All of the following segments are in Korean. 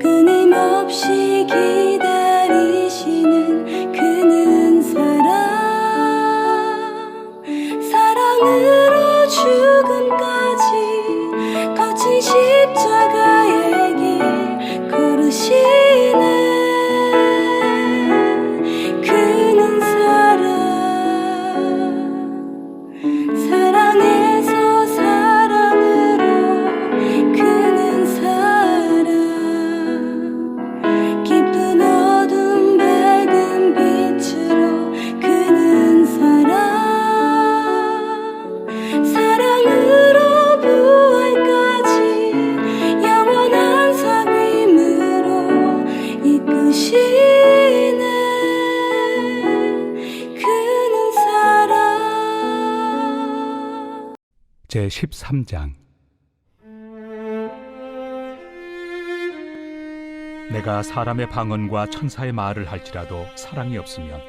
끊임없이 기다리시는 그는 사랑으로 죽음까지 거친 십자가의 길 걸으시네. 그는 사랑에서 사랑으로 그는 깊은 어둠 밝은 빛으로 그는 사랑으로 부활까지 영원한 삶으로 이끄시네. 그는 제13장. 내가 사람의 방언과 천사의 말을 할지라도 사랑이 없으면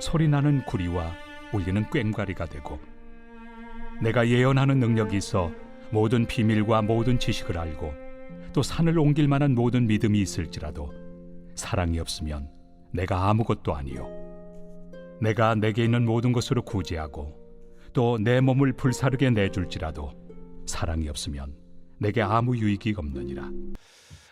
소리나는 구리와 울리는 꽹과리가 되고, 내가 예언하는 능력이 있어 모든 비밀과 모든 지식을 알고 또 산을 옮길 만한 모든 믿음이 있을지라도 사랑이 없으면 내가 아무것도 아니요, 내가 내게 있는 모든 것으로 구제하고 또 내 몸을 불사르게 내줄지라도 사랑이 없으면 내게 아무 유익이 없느니라.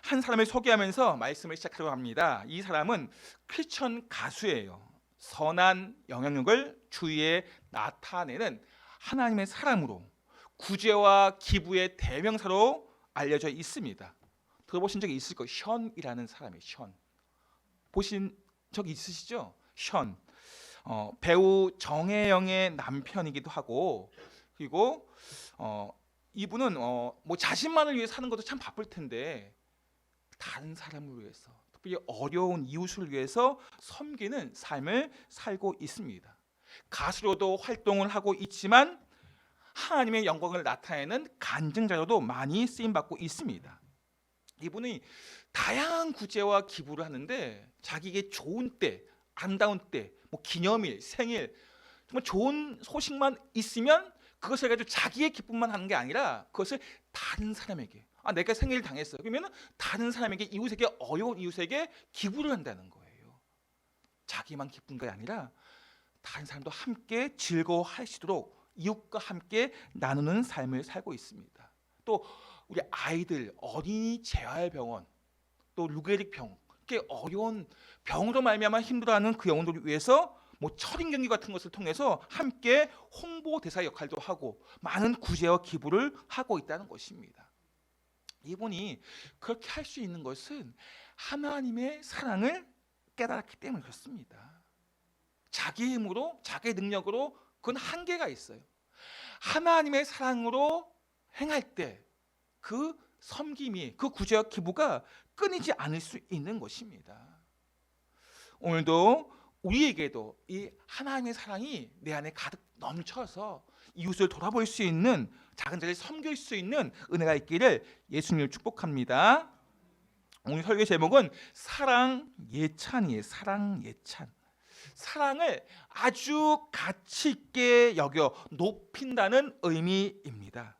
한 사람을 소개하면서 말씀을 시작하려고 합니다. 이 사람은 크리스천 가수예요. 선한 영향력을 주위에 나타내는 하나님의 사람으로, 구제와 기부의 대명사로 알려져 있습니다. 들어보신 적이 있을 거예요. 션이라는 사람이에요. 션. 보신 적 있으시죠? 션. 배우 정혜영의 남편이기도 하고, 그리고 이분은 뭐 자신만을 위해 사는 것도 참 바쁠 텐데 다른 사람을 위해서, 특별히 어려운 이웃을 위해서 섬기는 삶을 살고 있습니다. 가수로도 활동을 하고 있지만 하나님의 영광을 나타내는 간증자로도 많이 쓰임받고 있습니다. 이분이 다양한 구제와 기부를 하는데 자기에게 좋은 때, 아름다운 때, 뭐 기념일, 생일, 정말 좋은 소식만 있으면 그것을 가지고 자기의 기쁨만 하는 게 아니라 그것을 다른 사람에게, 내가 생일 당했어요. 그러면 다른 사람에게, 이웃에게, 어려운 이웃에게 기부를 한다는 거예요. 자기만 기쁜 게 아니라 다른 사람도 함께 즐거워할 수 있도록 이웃과 함께 나누는 삶을 살고 있습니다. 또 우리 아이들, 어린이 재활병원, 또 루게릭병, 이렇게 어려운 병으로 말미암아 힘들어하는 그 영혼들을 위해서 뭐 철인 경기 같은 것을 통해서 함께 홍보 대사 역할도 하고 많은 구제와 기부를 하고 있다는 것입니다. 이분이 그렇게 할 수 있는 것은 하나님의 사랑을 깨달았기 때문에 그렇습니다. 자기 힘으로, 자기 능력으로 그건 한계가 있어요. 하나님의 사랑으로 행할 때 그 섬김이, 그 구제와 기부가 끊이지 않을 수 있는 것입니다. 오늘도 우리에게도 이 하나님의 사랑이 내 안에 가득 넘쳐서 이웃을 돌아볼 수 있는, 작은 자를 섬길 수 있는 은혜가 있기를 예수님을 축복합니다. 오늘 설교 제목은 사랑 예찬이에요. 사랑 예찬. 사랑을 아주 가치 있게 여겨 높인다는 의미입니다.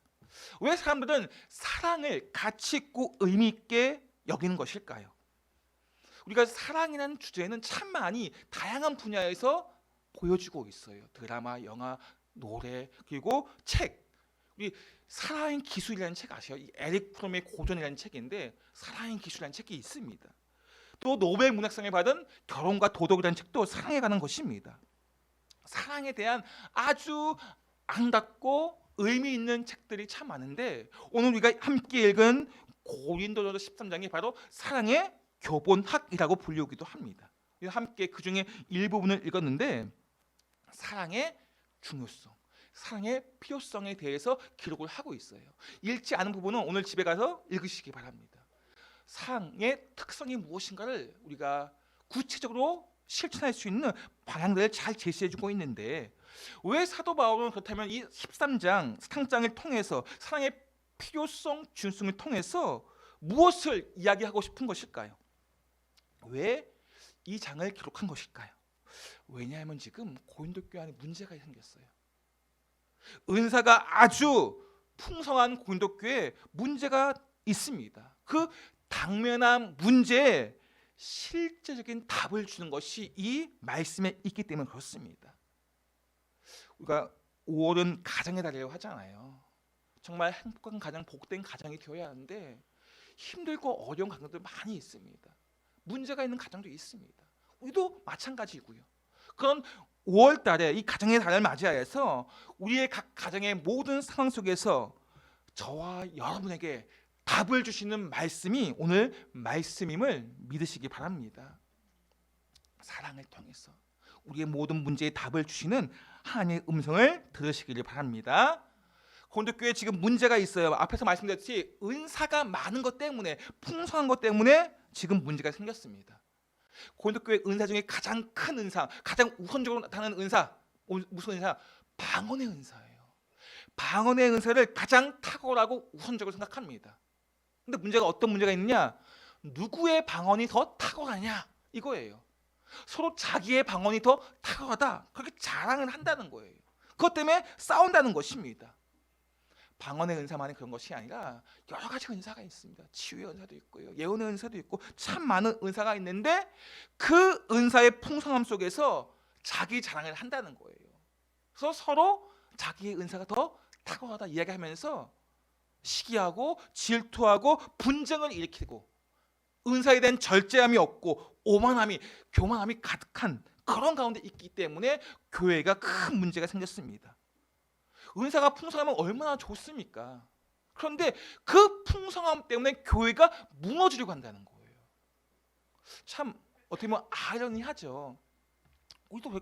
왜 사람들은 사랑을 가치 있고 의미 있게 여기는 것일까요? 우리가 사랑이라는 주제는 참 많이 다양한 분야에서 보여주고 있어요. 드라마, 영화, 노래, 그리고 책. 우리 사랑의 기술이라는 책 아세요? 이 에릭 프롬의 고전이라는 책인데 사랑의 기술이라는 책이 있습니다. 또 노벨 문학상을 받은 결혼과 도덕이라는 책도 사랑에 관한 것입니다. 사랑에 대한 아주 아름답고 의미 있는 책들이 참 많은데 오늘 우리가 함께 읽은 고린도전서 13장이 바로 사랑의 교본학이라고 불리우기도 합니다. 함께 그 중에 일부분을 읽었는데 사랑의 중요성, 사랑의 필요성에 대해서 기록을 하고 있어요. 읽지 않은 부분은 오늘 집에 가서 읽으시기 바랍니다. 사랑의 특성이 무엇인가를 우리가 구체적으로 실천할 수 있는 방향들을 잘 제시해주고 있는데 왜 사도 바울은 그렇다면 이 13장 상장을 통해서 사랑의 필요성, 중요성을 통해서 무엇을 이야기하고 싶은 것일까요? 왜 이 장을 기록한 것일까요? 왜냐하면 지금 고린도 교회 안에 문제가 생겼어요. 은사가 아주 풍성한 고린도 교회에 문제가 있습니다. 그 당면한 문제에 실제적인 답을 주는 것이 이 말씀에 있기 때문에 그렇습니다. 우리가 5월은 가정의 달이라고 하잖아요. 정말 행복한 가정, 복된 가정이 되어야 하는데 힘들고 어려운 가정들 많이 있습니다. 문제가 있는 가정도 있습니다. 우리도 마찬가지고요. 그런 5월 달에 이 가정의 달을 맞이하여서 우리의 각 가정의 모든 상황 속에서 저와 여러분에게 답을 주시는 말씀이 오늘 말씀임을 믿으시기 바랍니다. 사랑을 통해서 우리의 모든 문제에 답을 주시는 하나님의 음성을 들으시기를 바랍니다. 고린도교회에 지금 문제가 있어요. 앞에서 말씀드렸듯이 은사가 많은 것 때문에, 풍성한 것 때문에 지금 문제가 생겼습니다. 고린도교회 은사 중에 가장 큰 은사, 가장 우선적으로 나타나는 은사, 무슨 은사? 방언의 은사예요. 방언의 은사를 가장 탁월하고 우선적으로 생각합니다. 근데 문제가 어떤 문제가 있느냐? 누구의 방언이 더 탁월하냐? 이거예요. 서로 자기의 방언이 더 탁월하다, 그렇게 자랑을 한다는 거예요. 그것 때문에 싸운다는 것입니다. 방언의 은사만이 그런 것이 아니라 여러 가지 은사가 있습니다. 치유의 은사도 있고요, 예언의 은사도 있고, 참 많은 은사가 있는데 그 은사의 풍성함 속에서 자기 자랑을 한다는 거예요. 그래서 서로 자기의 은사가 더 탁월하다 이야기하면서 시기하고 질투하고 분쟁을 일으키고, 은사에 대한 절제함이 없고 오만함이, 교만함이 가득한 그런 가운데 있기 때문에 교회가 큰 문제가 생겼습니다. 은사가 풍성하면 얼마나 좋습니까? 그런데 그 풍성함 때문에 교회가 무너지려고 한다는 거예요. 참 어떻게 보면 아이러니하죠. 우리도 왜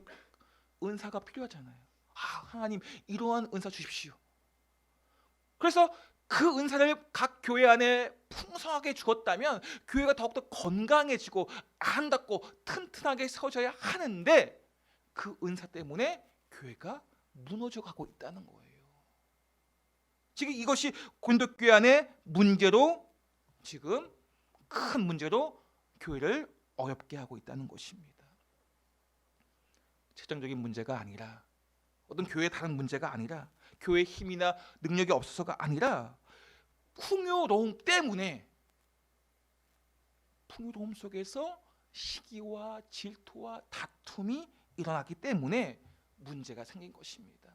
은사가 필요하잖아요. 하나님 이러한 은사 주십시오. 그래서 그 은사를 각 교회 안에 풍성하게 주었다면 교회가 더욱더 건강해지고 아름답고 튼튼하게 세워져야 하는데 그 은사 때문에 교회가 무너져가고 있다는 거예요. 지금 이것이 고린도 교회 안의 문제로, 지금 큰 문제로 교회를 어렵게 하고 있다는 것입니다. 재정적인 문제가 아니라, 어떤 교회의 다른 문제가 아니라, 교회의 힘이나 능력이 없어서가 아니라 풍요로움 때문에, 풍요로움 속에서 시기와 질투와 다툼이 일어나기 때문에 문제가 생긴 것입니다.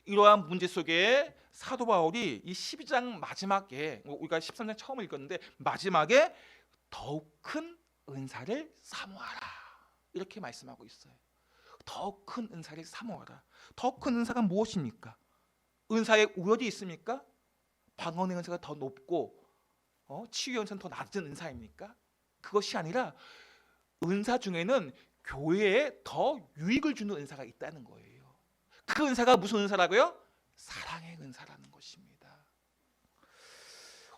이러한 문제 속에 사도 바울이 이 12장 마지막에, 우리가 13장 처음 읽었는데 마지막에 더욱 큰 은사를 사모하라 이렇게 말씀하고 있어요. 더 큰 은사를 사모하라. 더 큰 은사가 무엇입니까? 은사에 우열이 있습니까? 방언의 은사가 더 높고 치유의 은사는 더 낮은 은사입니까? 그것이 아니라 은사 중에는 교회에 더 유익을 주는 은사가 있다는 거예요. 그 은사가 무슨 은사라고요? 사랑의 은사라는 것입니다.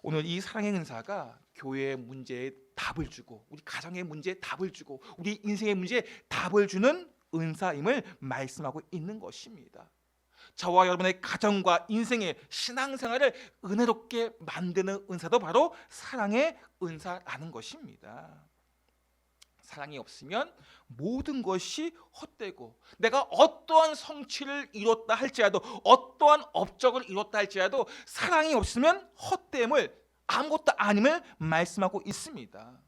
오늘 이 사랑의 은사가 교회의 문제에 답을 주고, 우리 가정의 문제에 답을 주고, 우리 인생의 문제에 답을 주는 은사임을 말씀하고 있는 것입니다. 저와 여러분의 가정과 인생의 신앙생활을 은혜롭게 만드는 은사도 바로 사랑의 은사라는 것입니다. 사랑이 없으면 모든 것이 헛되고, 내가 어떠한 성취를 이뤘다 할지라도, 어떠한 업적을 이뤘다 할지라도 사랑이 없으면 헛됨을, 아무것도 아님을 말씀하고 있습니다.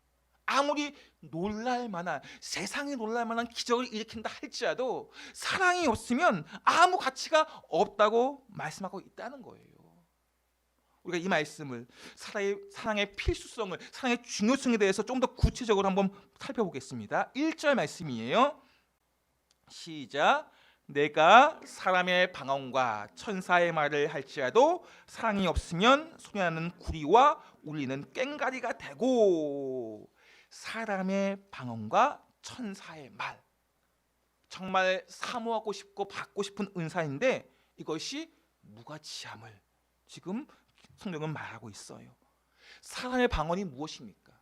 아무리 놀랄만한, 세상이 놀랄만한 기적을 일으킨다 할지라도 사랑이 없으면 아무 가치가 없다고 말씀하고 있다는 거예요. 우리가 이 말씀을, 사랑의 필수성을, 사랑의 중요성에 대해서 좀 더 구체적으로 한번 살펴보겠습니다. 1절 말씀이에요. 시작. 내가 사람의 방언과 천사의 말을 할지라도 사랑이 없으면 소리나는 구리와 울리는 꽹과리가 되고. 사람의 방언과 천사의 말, 정말 사모하고 싶고 받고 싶은 은사인데 이것이 무가치함을 지금 성경은 말하고 있어요. 사람의 방언이 무엇입니까?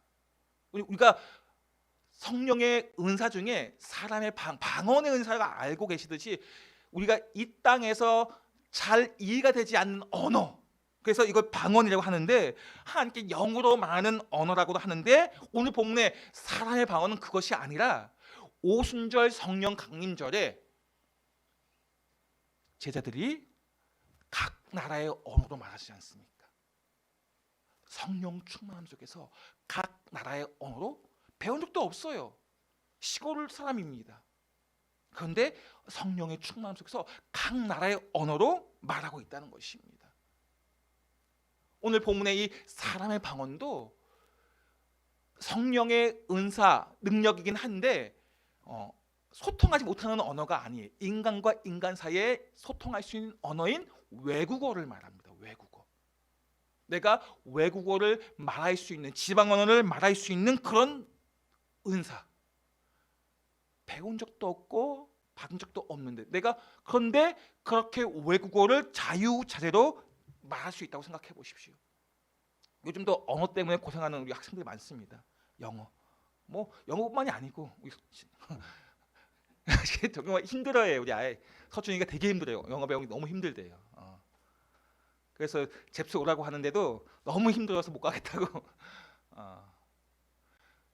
우리가 성령의 은사 중에 사람의 방언의 은사를 알고 계시듯이, 우리가 이 땅에서 잘 이해가 되지 않는 언어, 그래서 이걸 방언이라고 하는데 하나님께 영으로 말하는 언어라고도 하는데, 오늘 본문에 사람의 방언은 그것이 아니라 오순절 성령 강림절에 제자들이 각 나라의 언어로 말하지 않습니까? 성령 충만함 속에서 각 나라의 언어로 배운 적도 없어요. 시골 사람입니다. 그런데 성령의 충만함 속에서 각 나라의 언어로 말하고 있다는 것입니다. 오늘 본문의 이 사람의 방언도 성령의 은사, 능력이긴 한데 소통하지 못하는 언어가 아니에요. 인간과 인간 사이에 소통할 수 있는 언어인 외국어를 말합니다. 외국어. 내가 외국어를 말할 수 있는, 지방 언어를 말할 수 있는 그런 은사. 배운 적도 없고 받은 적도 없는데 그런데 그렇게 외국어를 자유자재로 말할 수 있다고 생각해 보십시오. 요즘도 언어 때문에 고생하는 우리 학생들이 많습니다. 영어. 뭐 영어뿐만이 아니고 정말 힘들어요. 우리 아이 서준이가 되게 힘들어요. 영어 배우기 너무 힘들대요. 그래서 잽스 오라고 하는데도 너무 힘들어서 못 가겠다고.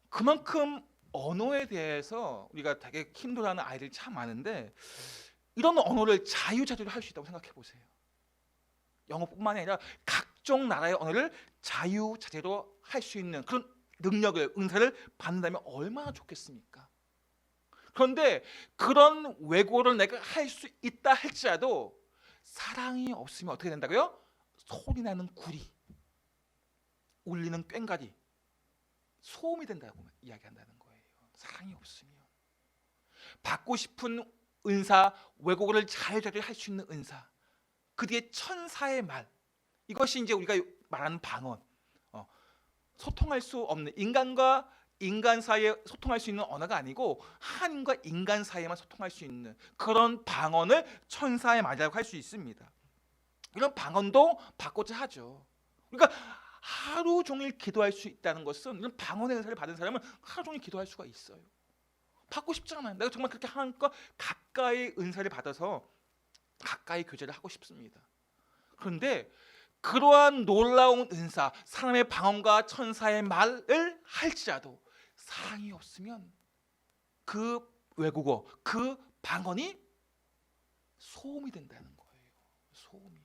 그만큼 언어에 대해서 우리가 되게 힘들어하는 아이들이 참 많은데 이런 언어를 자유자재로 할 수 있다고 생각해 보세요. 영어뿐만이 아니라 각종 나라의 언어를 자유자재로 할 수 있는 그런 능력을, 은사를 받는다면 얼마나 좋겠습니까? 그런데 그런 외국어를 내가 할 수 있다 할지라도 사랑이 없으면 어떻게 된다고요? 소리나는 구리, 울리는 꽹과리, 소음이 된다고 이야기한다는 거예요. 사랑이 없으면. 받고 싶은 은사, 외국어를 자유자재로 할 수 있는 은사, 그 뒤에 천사의 말, 이것이 이제 우리가 말하는 방언, 소통할 수 없는, 인간과 인간 사이에 소통할 수 있는 언어가 아니고 하나님과 인간 사이에만 소통할 수 있는 그런 방언을 천사의 말이라고 할 수 있습니다. 이런 방언도 받고자 하죠. 그러니까 하루 종일 기도할 수 있다는 것은, 이런 방언의 은사를 받은 사람은 하루 종일 기도할 수가 있어요. 받고 싶잖아요. 내가 정말 그렇게 하나님과 가까이 은사를 받아서 가까이 교제를 하고 싶습니다. 그런데 그러한 놀라운 은사, 사람의 방언과 천사의 말을 할지라도 사랑이 없으면 그 외국어, 그 방언이 소음이 된다는 거예요. 소음이.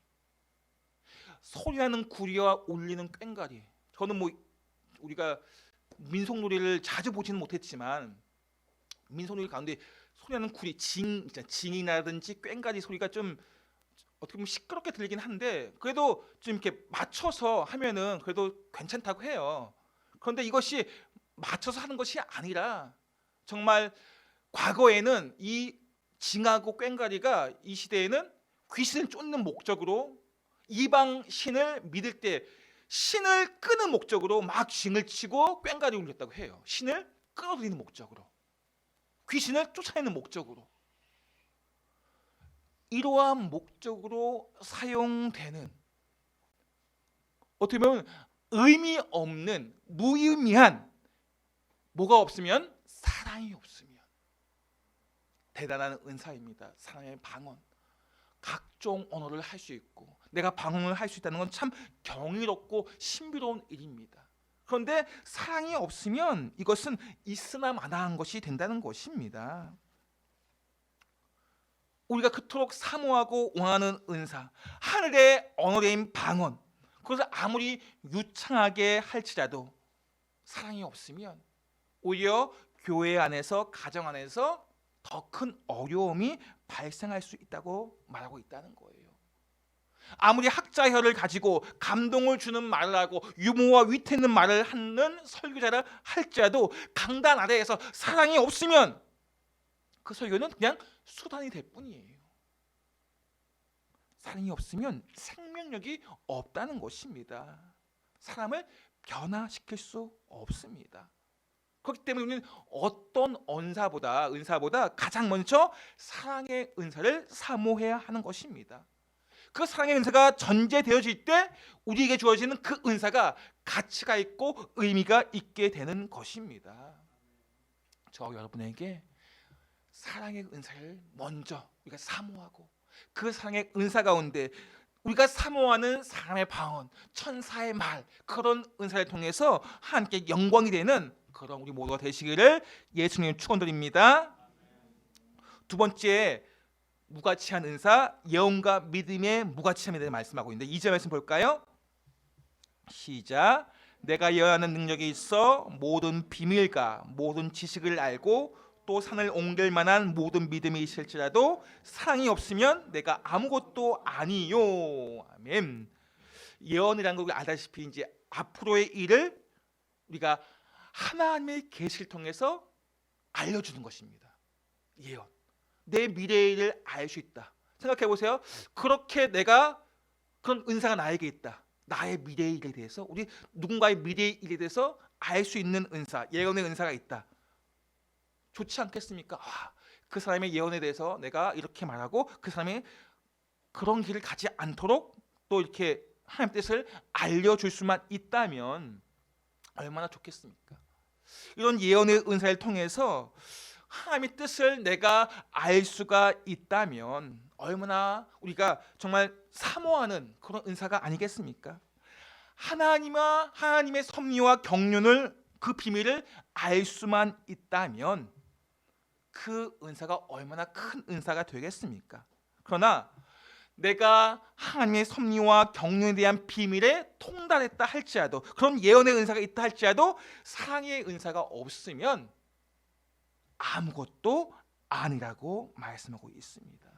소리나는 구리와 울리는 꽹과리. 저는 뭐 우리가 민속놀이를 자주 보지는 못했지만 민속놀이 가운데 소리나는 구리, 징이라든지 꽹과리 소리가 좀 어떻게 보면 시끄럽게 들리긴 한데 그래도 좀 이렇게 맞춰서 하면은 그래도 괜찮다고 해요. 그런데 이것이 맞춰서 하는 것이 아니라 정말 과거에는 이 징하고 꽹과리가 이 시대에는 귀신을 쫓는 목적으로, 이방 신을 믿을 때 신을 끄는 목적으로 막 징을 치고 꽹과리 울렸다고 해요. 신을 끌어들이는 목적으로, 귀신을 쫓아내는 목적으로. 이러한 목적으로 사용되는, 어떻게 보면 의미 없는, 무의미한, 뭐가 없으면 사랑이 없으면 대단한 은사입니다. 사랑의 방언. 각종 언어를 할 수 있고 내가 방언을 할 수 있다는 건 참 경이롭고 신비로운 일입니다. 그런데 사랑이 없으면 이것은 있으나 마나한 것이 된다는 것입니다. 우리가 그토록 사모하고 원하는 은사, 하늘의 언어인 방언, 그것을 아무리 유창하게 할지라도 사랑이 없으면 오히려 교회 안에서, 가정 안에서 더 큰 어려움이 발생할 수 있다고 말하고 있다는 거예요. 아무리 학자혈을 가지고 감동을 주는 말을 하고 유머와 위트 있는 말을 하는 설교자라 할지라도 강단 아래에서 사랑이 없으면 그 설교는 그냥 수단이 될 뿐이에요. 사랑이 없으면 생명력이 없다는 것입니다. 사람을 변화시킬 수 없습니다. 그렇기 때문에 우리는 어떤 은사보다 가장 먼저 사랑의 은사를 사모해야 하는 것입니다. 그 사랑의 은사가 전제되어질 때 우리에게 주어지는 그 은사가 가치가 있고 의미가 있게 되는 것입니다. 저 여러분에게 사랑의 은사를 먼저 우리가 사모하고 그 사랑의 은사 가운데 우리가 사모하는 사람의 방언, 천사의 말, 그런 은사를 통해서 하나님께 영광이 되는 그런 우리 모두가 되시기를 예수님 축원드립니다. 두 번째, 무가치한 은사, 예언과 믿음의 무가치함에 대해 말씀하고 있는데 2절 말씀 볼까요? 시작. 내가 예언하는 능력이 있어 모든 비밀과 모든 지식을 알고 또 산을 옮길 만한 모든 믿음이 있을지라도 사랑이 없으면 내가 아무것도 아니요. 아멘. 예언이라는 걸 우리가 알다시피 이제 앞으로의 일을 우리가 하나님의 계시를 통해서 알려주는 것입니다. 예언. 내 미래의 일을 알 수 있다. 생각해 보세요. 그렇게 내가 그런 은사가 나에게 있다. 나의 미래의 일에 대해서, 우리 누군가의 미래의 일에 대해서 알 수 있는 은사, 예언의 은사가 있다. 좋지 않겠습니까? 그 사람의 예언에 대해서 내가 이렇게 말하고 그 사람이 그런 길을 가지 않도록 또 이렇게 하나님 뜻을 알려줄 수만 있다면 얼마나 좋겠습니까? 이런 예언의 은사를 통해서 하나님의 뜻을 내가 알 수가 있다면 얼마나 우리가 정말 사모하는 그런 은사가 아니겠습니까? 하나님의 섭리와 경륜을, 그 비밀을 알 수만 있다면 그 은사가 얼마나 큰 은사가 되겠습니까? 그러나 내가 하나님의 섭리와 경륜에 대한 비밀에 통달했다 할지라도, 그런 예언의 은사가 있다 할지라도 사랑의 은사가 없으면 아무것도 아니라고 말씀하고 있습니다.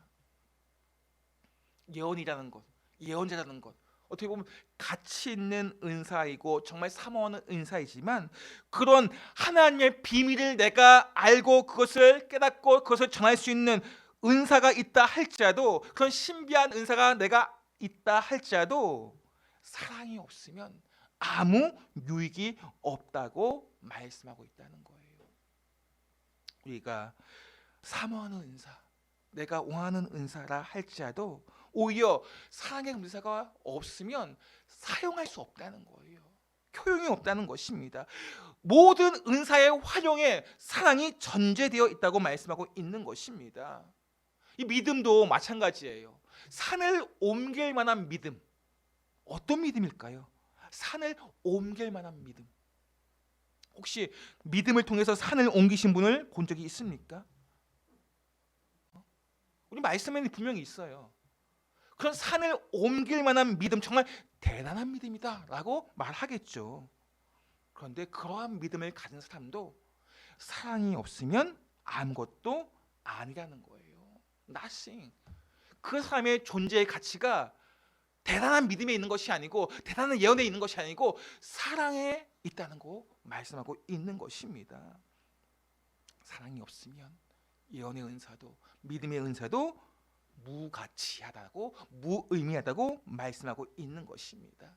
예언이라는 것, 예언자라는 것, 어떻게 보면 가치 있는 은사이고 정말 사모하는 은사이지만, 그런 하나님의 비밀을 내가 알고 그것을 깨닫고 그것을 전할 수 있는 은사가 있다 할지라도, 그런 신비한 은사가 내가 있다 할지라도 사랑이 없으면 아무 유익이 없다고 말씀하고 있다는 거예요. 우리가 사모하는 은사, 내가 원하는 은사라 할지라도 오히려 사랑의 은사가 없으면 사용할 수 없다는 거예요. 효용이 없다는 것입니다. 모든 은사의 활용에 사랑이 전제되어 있다고 말씀하고 있는 것입니다. 이 믿음도 마찬가지예요. 산을 옮길 만한 믿음, 어떤 믿음일까요? 산을 옮길 만한 믿음. 혹시 믿음을 통해서 산을 옮기신 분을 본 적이 있습니까? 우리 말씀에는 분명히 있어요. 그런 산을 옮길 만한 믿음, 정말 대단한 믿음이다 라고 말하겠죠. 그런데 그러한 믿음을 가진 사람도 사랑이 없으면 아무것도 아니라는 거예요. Nothing. 그 사람의 존재의 가치가 대단한 믿음에 있는 것이 아니고, 대단한 예언에 있는 것이 아니고 사랑에 있다는 거 말씀하고 있는 것입니다. 사랑이 없으면 예언의 은사도 믿음의 은사도 무가치하다고, 무의미하다고 말씀하고 있는 것입니다.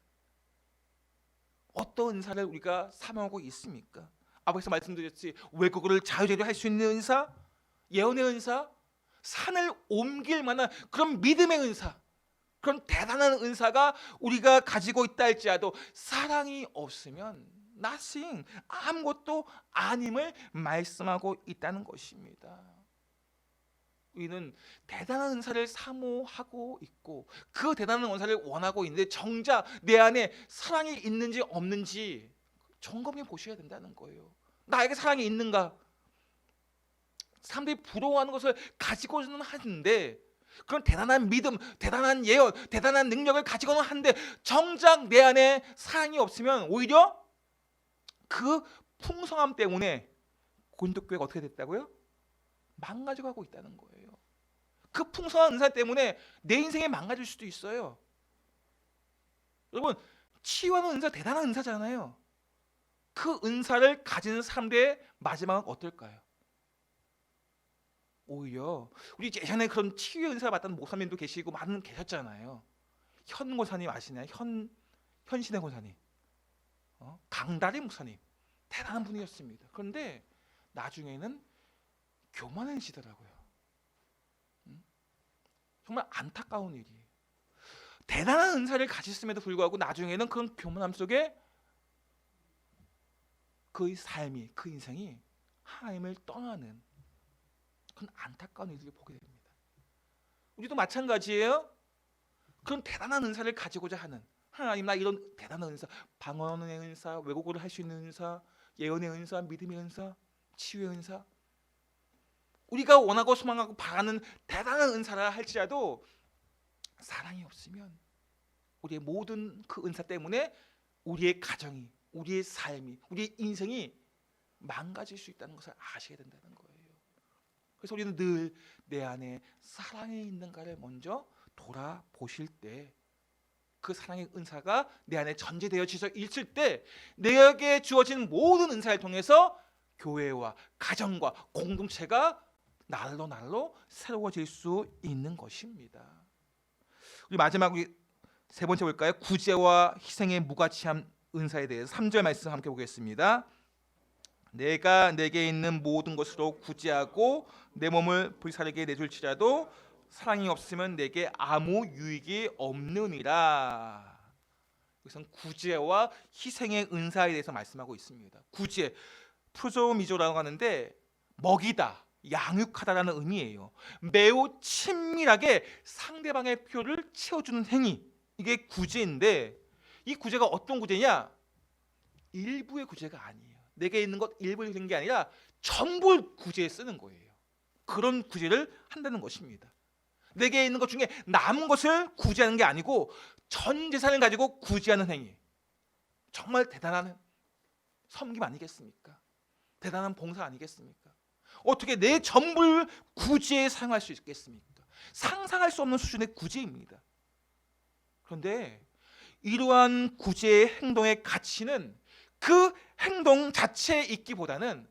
어떤 은사를 우리가 사모하고 있습니까? 앞에서 말씀드렸지, 외국어를 자유자재로 할 수 있는 은사, 예언의 은사, 산을 옮길 만한 그런 믿음의 은사, 그런 대단한 은사가 우리가 가지고 있다 할지라도 사랑이 없으면 nothing, 아무것도 아님을 말씀하고 있다는 것입니다. 우리는 대단한 은사를 사모하고 있고 그 대단한 은사를 원하고 있는데 정작 내 안에 사랑이 있는지 없는지 점검해 보셔야 된다는 거예요. 나에게 사랑이 있는가? 사람들이 부러워하는 것을 가지고는 하는데, 그런 대단한 믿음, 대단한 예언, 대단한 능력을 가지고는 하는데 정작 내 안에 사랑이 없으면 오히려 그 풍성함 때문에 고린도교회가 어떻게 됐다고요? 망가져가고 있다는 거예요. 그 풍성한 은사 때문에 내 인생이 망가질 수도 있어요. 여러분, 치유하는 은사 대단한 은사잖아요. 그 은사를 가진 사람들의 마지막은 어떨까요? 오히려 우리 예전에 그런 치유의 은사 받던 목사님도 계시고 많은 계셨잖아요. 현 고사님 아시나요? 현신의 고사님, 강다리 목사님, 대단한 분이었습니다. 그런데 나중에는 교만해지더라고요. 정말 안타까운 일이에요. 대단한 은사를 가졌음에도 불구하고 나중에는 그런 교만함 속에 그의 삶이, 그 인생이 하나님을 떠나는 그런 안타까운 일들을 보게 됩니다. 우리도 마찬가지예요. 그런 대단한 은사를 가지고자 하는, 하나님 나 이런 대단한 은사, 방언의 은사, 외국어를 할 수 있는 은사, 예언의 은사, 믿음의 은사, 치유의 은사, 우리가 원하고 소망하고 바라는 대단한 은사라 할지라도 사랑이 없으면 우리의 모든 그 은사 때문에 우리의 가정이, 우리의 삶이, 우리의 인생이 망가질 수 있다는 것을 아셔야 된다는 거예요. 그래서 우리는 늘 내 안에 사랑이 있는가를 먼저 돌아보실 때, 그 사랑의 은사가 내 안에 전제되어져 있을 때 내게 주어진 모든 은사를 통해서 교회와 가정과 공동체가 날로 새로워질 수 있는 것입니다. 우리 마지막 세 번째 볼까요? 구제와 희생의 무가치한 은사에 대해서 3절 말씀 함께 보겠습니다. 내가 내게 있는 모든 것으로 구제하고 내 몸을 불사르게 내줄지라도 사랑이 없으면 내게 아무 유익이 없느니라. 여기서는 구제와 희생의 은사에 대해서 말씀하고 있습니다. 구제, 프로조미조라고 하는데 먹이다, 양육하다라는 의미예요. 매우 친밀하게 상대방의 필요를 채워주는 행위, 이게 구제인데, 이 구제가 어떤 구제냐? 일부의 구제가 아니에요. 내게 있는 것 일부를 주는 게 아니라 전부 구제에 쓰는 거예요. 그런 구제를 한다는 것입니다. 내게 있는 것 중에 남은 것을 구제하는 게 아니고 전 재산을 가지고 구제하는 행위, 정말 대단한 섬김 아니겠습니까? 대단한 봉사 아니겠습니까? 어떻게 내 전부를 구제에 사용할 수 있겠습니까? 상상할 수 없는 수준의 구제입니다. 그런데 이러한 구제의 행동의 가치는 그 행동 자체에 있기보다는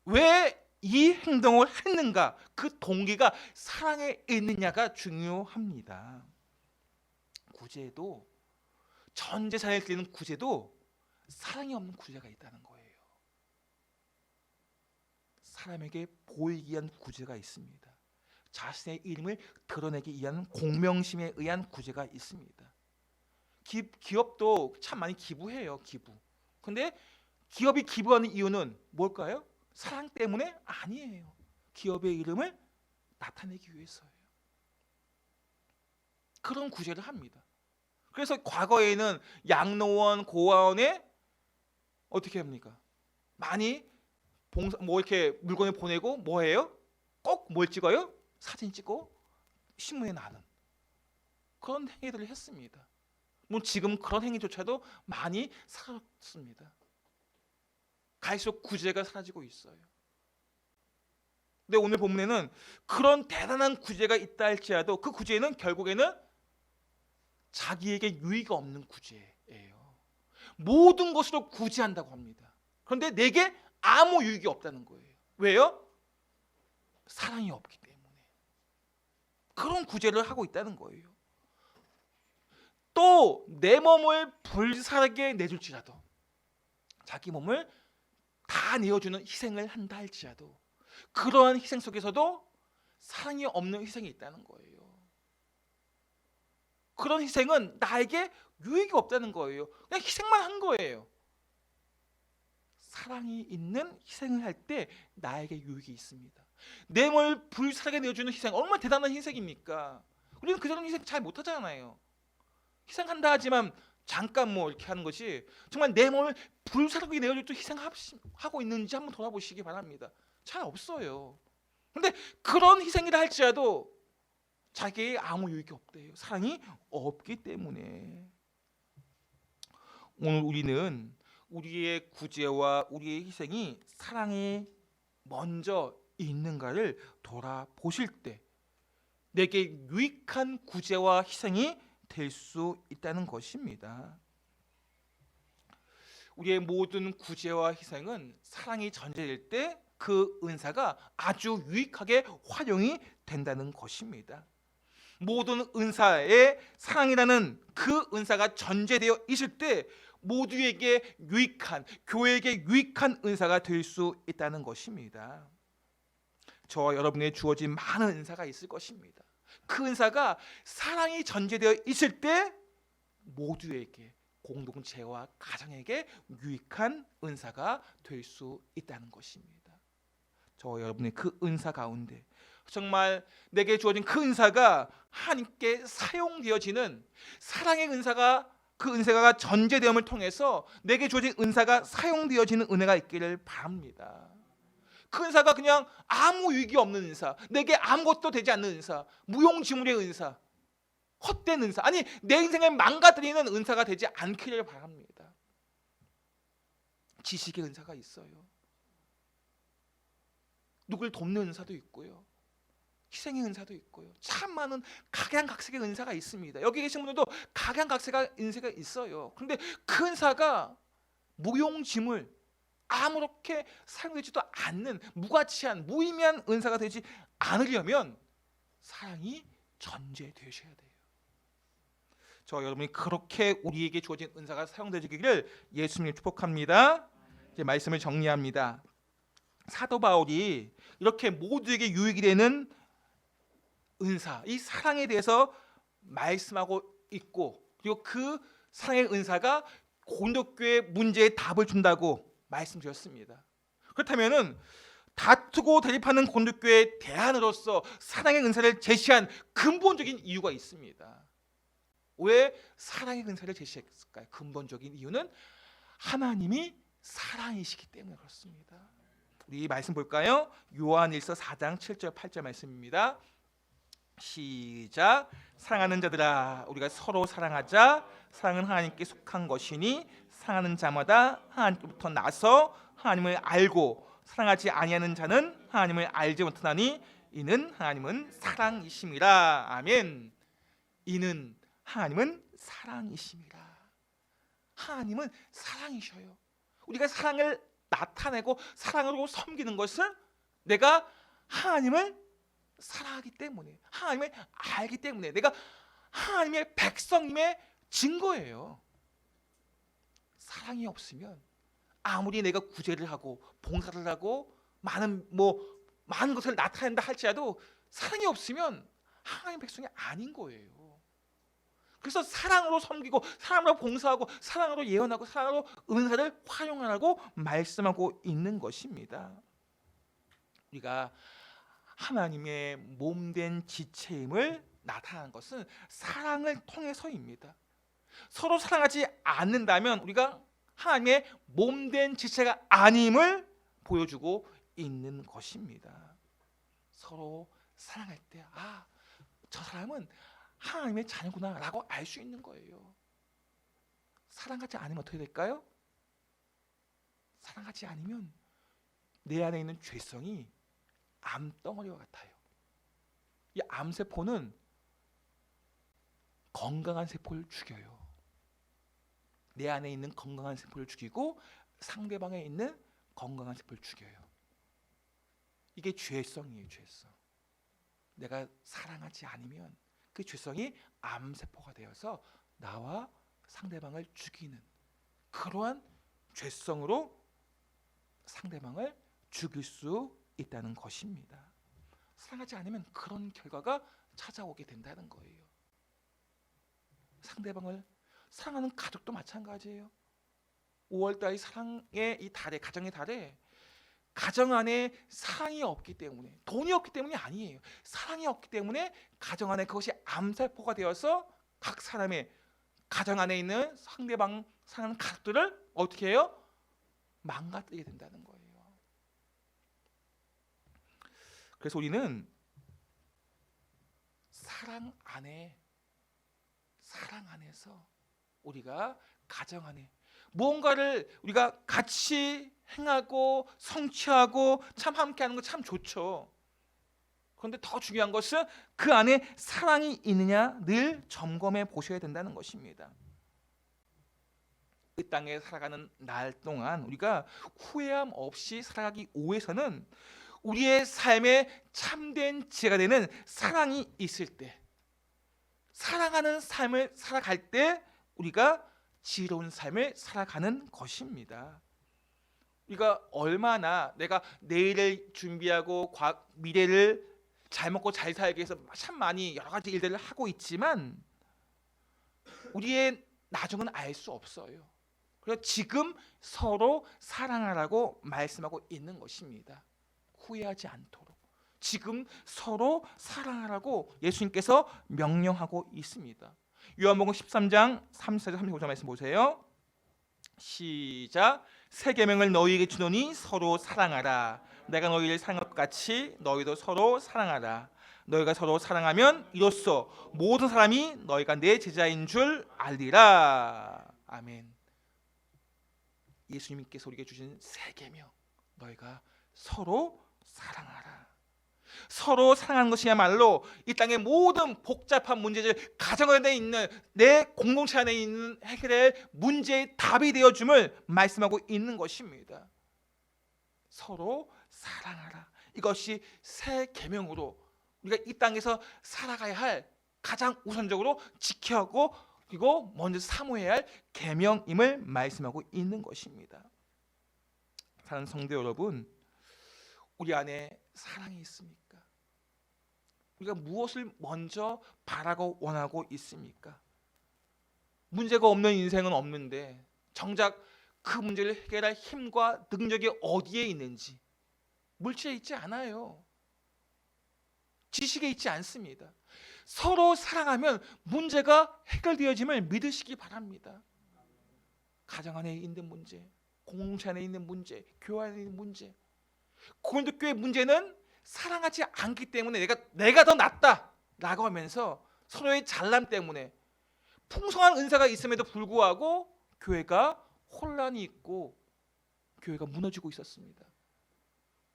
왜 이 행동을 했는가, 그 동기가 사랑에 있느냐가 중요합니다. 구제도, 전 재산을 드리는 구제도 사랑이 없는 구제가 있다는 거예요. 사람에게 보이기 위한 구제가 있습니다. 자신의 이름을 드러내기 위한 공명심에 의한 구제가 있습니다. 기업도 참 많이 기부해요. 기부. 근데 기업이 기부하는 이유는 뭘까요? 사랑 때문에 아니에요. 기업의 이름을 나타내기 위해서예요. 그런 구제를 합니다. 그래서 과거에는 양로원, 고아원에 어떻게 합니까? 많이 봉사, 이렇게 물건을 보내고 뭐해요? 꼭 뭘 찍어요? 사진 찍고 신문에 나는 그런 행위들을 했습니다. 물론 지금 그런 행위조차도 많이 사라졌습니다. 갈수록 구제가 사라지고 있어요. 근데 오늘 본문에는 그런 대단한 구제가 있다 할지라도 그 구제는 결국에는 자기에게 유의가 없는 구제예요. 모든 것으로 구제한다고 합니다. 그런데 내게 아무 유익이 없다는 거예요. 왜요? 사랑이 없기 때문에. 그런 구제를 하고 있다는 거예요. 또 내 몸을 불사르게 내줄지라도, 자기 몸을 다 내어주는 희생을 한다 할지라도 그러한 희생 속에서도 사랑이 없는 희생이 있다는 거예요. 그런 희생은 나에게 유익이 없다는 거예요. 그냥 희생만 한 거예요. 사랑이 있는 희생을 할 때 나에게 유익이 있습니다. 내 몸을 불사르게 내어주는 희생, 얼마나 대단한 희생입니까? 우리는 그런 희생 잘 못하잖아요. 희생한다 하지만 잠깐 이렇게 하는 것이, 정말 내 몸을 불사르게 내어줄 때 희생하고 있는지 한번 돌아보시기 바랍니다. 잘 없어요. 그런데 그런 희생이라 할지라도 자기의 아무 유익이 없대요. 사랑이 없기 때문에. 오늘 우리는 우리의 구제와 우리의 희생이 사랑에 먼저 있는가를 돌아보실 때 내게 유익한 구제와 희생이 될 수 있다는 것입니다. 우리의 모든 구제와 희생은 사랑이 전제될 때 그 은사가 아주 유익하게 활용이 된다는 것입니다. 모든 은사에 사랑이라는 그 은사가 전제되어 있을 때 모두에게 유익한, 교회에게 유익한 은사가 될 수 있다는 것입니다. 저와 여러분에게 주어진 많은 은사가 있을 것입니다. 그 은사가 사랑이 전제되어 있을 때 모두에게, 공동체와 가정에게 유익한 은사가 될 수 있다는 것입니다. 저와 여러분의 그 은사 가운데 정말 내게 주어진 그 은사가 하나님께 사용되어지는 사랑의 은사가, 그 은사가 전제되음을 통해서 내게 주어진 은사가 사용되어지는 은혜가 있기를 바랍니다. 그 은사가 그냥 아무 유익이 없는 은사, 내게 아무것도 되지 않는 은사, 무용지물의 은사, 헛된 은사, 아니 내 인생을 망가뜨리는 은사가 되지 않기를 바랍니다. 지식의 은사가 있어요. 누굴 돕는 은사도 있고요. 희생의 은사도 있고요. 참 많은 각양각색의 은사가 있습니다. 여기 계신 분들도 각양각색의 은사가 있어요. 그런데 그 은사가 무용지물 아무렇게 사용되지도 않는 무가치한 무의미한 은사가 되지 않으려면 사랑이 전제되셔야 돼요. 저 여러분이 그렇게 우리에게 주어진 은사가 사용되기를 예수님 축복합니다. 이제 말씀을 정리합니다. 사도 바울이 이렇게 모두에게 유익이 되는 은사, 이 사랑에 대해서 말씀하고 있고, 그리고 그 사랑의 은사가 고린도교회 문제에 답을 준다고 말씀드렸습니다. 그렇다면은 다투고 대립하는 고린도교회의 대안으로서 사랑의 은사를 제시한 근본적인 이유가 있습니다. 왜 사랑의 은사를 제시했을까요? 근본적인 이유는 하나님이 사랑이시기 때문에 그렇습니다. 우리 말씀 볼까요? 요한일서 4장 7절 8절 말씀입니다. 시작. 사랑하는 자들아, 우리가 서로 사랑하자. 사랑은 하나님께 속한 것이니 사랑하는 자마다 하나님께부터 나서 하나님을 알고 사랑하지 아니하는 자는 하나님을 알지 못하나니 이는 하나님은 사랑이심이라. 아멘. 이는 하나님은 사랑이심이라. 하나님은 사랑이셔요. 우리가 사랑을 나타내고 사랑으로 섬기는 것은 내가 하나님을 사랑하기 때문에, 하나님을 알기 때문에, 내가 하나님의 백성임의 증거예요. 사랑이 없으면 아무리 내가 구제를 하고 봉사를 하고 많은 것을 나타낸다 할지라도 사랑이 없으면 하나님의 백성이 아닌 거예요. 그래서 사랑으로 섬기고 사랑으로 봉사하고 사랑으로 예언하고 사랑으로 은사를 활용하라고 말씀하고 있는 것입니다. 우리가 하나님의 몸된 지체임을 나타내는 것은 사랑을 통해서입니다. 서로 사랑하지 않는다면 우리가 하나님의 몸된 지체가 아님을 보여주고 있는 것입니다. 서로 사랑할 때 저 사람은 하나님의 자녀구나 라고 알 수 있는 거예요. 사랑하지 않으면 어떻게 될까요? 사랑하지 않으면 내 안에 있는 죄성이 암덩어리와 같아요. 이 암세포는 건강한 세포를 죽여요. 내 안에 있는 건강한 세포를 죽이고 상대방에 있는 건강한 세포를 죽여요. 이게 죄성이에요. 죄성. 내가 사랑하지 않으면 그 죄성이 암세포가 되어서 나와 상대방을 죽이는 그러한 죄성으로 상대방을 죽일 수 있다는 것입니다. 사랑하지 않으면 그런 결과가 찾아오게 된다는 거예요. 상대방을 사랑하는 가족도 마찬가지예요. 5월달 사랑의 이 달에, 가정의 달에 가정 안에 사랑이 없기 때문에, 돈이 없기 때문이 아니에요. 사랑이 없기 때문에 가정 안에 그것이 암살포가 되어서 각 사람의 가정 안에 있는 상대방 사랑하는 가족들을 어떻게 해요? 망가뜨리게 된다는 거예요. 그래서 우리는 사랑 안에서 우리가 가정 안에 무언가를 우리가 같이 행하고 성취하고 참 함께하는 거 참 좋죠. 그런데 더 중요한 것은 그 안에 사랑이 있느냐 늘 점검해 보셔야 된다는 것입니다. 이 땅에 살아가는 날 동안 우리가 후회함 없이 살아가기 위해서는 우리의 삶에 참된 지혜가 되는 사랑이 있을 때, 사랑하는 삶을 살아갈 때 우리가 지혜로운 삶을 살아가는 것입니다. 우리가 얼마나 내가 내일을 준비하고 미래를 잘 먹고 잘 살기 위해서 참 많이 여러 가지 일들을 하고 있지만 우리의 나중은 알 수 없어요. 그래서 지금 서로 사랑하라고 말씀하고 있는 것입니다. 후회하지 않도록 지금 서로 사랑하라고 예수님께서 명령하고 있습니다. 요한복음 13장 34절 35절 말씀 보세요. 시작. 새 계명을 너희에게 주노니 서로 사랑하라. 내가 너희를 사랑한 것 같이 너희도 서로 사랑하라. 너희가 서로 사랑하면 이로써 모든 사람이 너희가 내 제자인 줄 알리라. 아멘. 예수님께서 우리에게 주신 세 계명, 너희가 서로 사랑하라. 서로 사랑하는 것이야말로 이 땅의 모든 복잡한 문제들, 가정 안에 있는 내 공동체 안에 있는 해결의 문제의 답이 되어줌을 말씀하고 있는 것입니다. 서로 사랑하라. 이것이 새 계명으로 우리가 이 땅에서 살아가야 할 가장 우선적으로 지켜야 하고 그리고 먼저 사모해야 할 계명임을 말씀하고 있는 것입니다. 사랑하는 성도 여러분, 우리 안에 사랑이 있습니까? 우리가 무엇을 먼저 바라고 원하고 있습니까? 문제가 없는 인생은 없는데 정작 그 문제를 해결할 힘과 능력이 어디에 있는지 물질에 있지 않아요. 지식에 있지 않습니다. 서로 사랑하면 문제가 해결되어짐을 믿으시기 바랍니다. 가정 안에 있는 문제, 공동체 안에 있는 문제, 교회 안에 있는 문제, 고린도교회 문제는 사랑하지 않기 때문에 내가 더 낫다라고 하면서 서로의 잘남 때문에 풍성한 은사가 있음에도 불구하고 교회가 혼란이 있고 교회가 무너지고 있었습니다.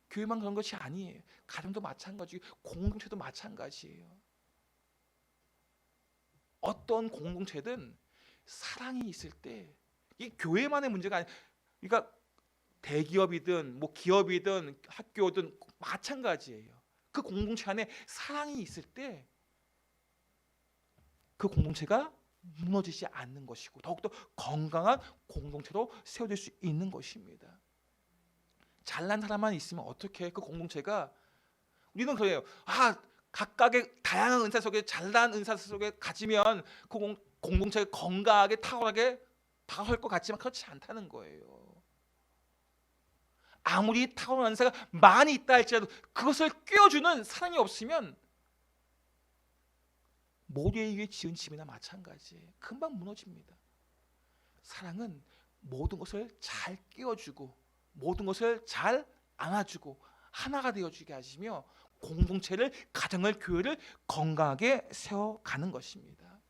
교회만 그런 것이 아니에요. 가정도 마찬가지고 공동체도 마찬가지예요. 어떤 공동체든 사랑이 있을 때 이 교회만의 문제가 아니에요. 그러니까 대기업이든 뭐 기업이든 학교든 마찬가지예요. 그 공동체 안에 사랑이 있을 때 그 공동체가 무너지지 않는 것이고 더욱더 건강한 공동체로 세워질 수 있는 것입니다. 잘난 사람만 있으면 어떻게 그 공동체가, 우리는 그래요. 각각의 다양한 은사 속에 잘난 은사 속에 가지면 그 공동체가 건강하게 탁월하게 다가설 것 같지만 그렇지 않다는 거예요. 아무리 탁월한 은사가 많이 있다 할지라도 그것을 꿰어주는 사랑이 없으면 모래 위에 지은 집이나 마찬가지예요. 금방 무너집니다. 사랑은 모든 것을 잘 꿰어주고 모든 것을 잘 안아주고 하나가 되어주게 하시며 공동체를, 가정을, 교회를 건강하게 세워가는 것입니다.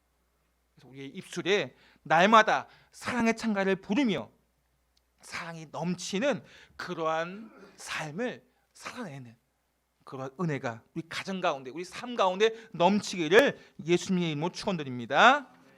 그래서 우리의 입술에 날마다 사랑의 찬가를 부르며 사랑이 넘치는 그러한 삶을 살아내는 그러한 은혜가 우리 가정 가운데, 우리 삶 가운데 넘치기를 예수님의 이름으로 축원드립니다.